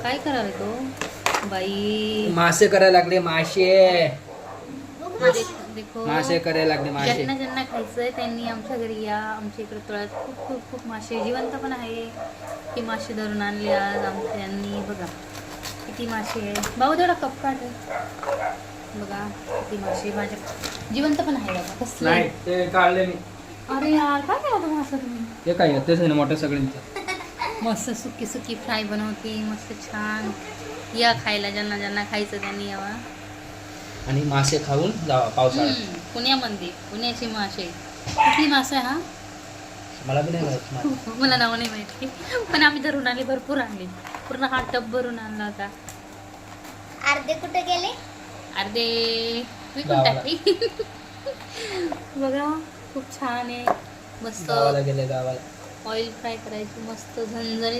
काय करावे तो बाई? मासे करायला लागले, मासे देखो मासे करायला लागले, मासे. ज्यांना ज्यांना खायचंय त्यांनी आमच्या घरी या. आमच्या इकडे तळ्यात खूप खूप खूप मासे जिवंत पण आहे. की मासे धरून आणले आज आमच्यांनी. बघा किती मासे आहे. भाऊ तेवढा कप काढ. बघा किती मासे माझ्या जिवंत पण आहे. बघा कसलं नाही आहे. ते काढले मी. अरे यार काय केलं तुम्ही असं तुम्ही? ते काय तेच आहे ना मोठं सगळ्यांचं. मस्त सुकी सुकी फ्राय बनवते मस्त छान. या खायला ज्यांना ज्यांना खायचं त्यांनी यावा. आणि मासे खाऊन जावा पावसाळ्यात. पुण्यामध्ये पुण्याची मासे. कुठली मासे हा? मला बी नाही माहित. मला नाव नाही माहिती. पण आम्ही धरून आले, भरपूर आणले. पूर्ण हा टब भरून आणला होता. अर्धे कुठे गेले? अर्धे विकून गावाला. टाकले. बघा खूप छान आहे. मस्त गावाला गेले गावाला. ऑइल फ्राय करायची मस्त झणझणीत.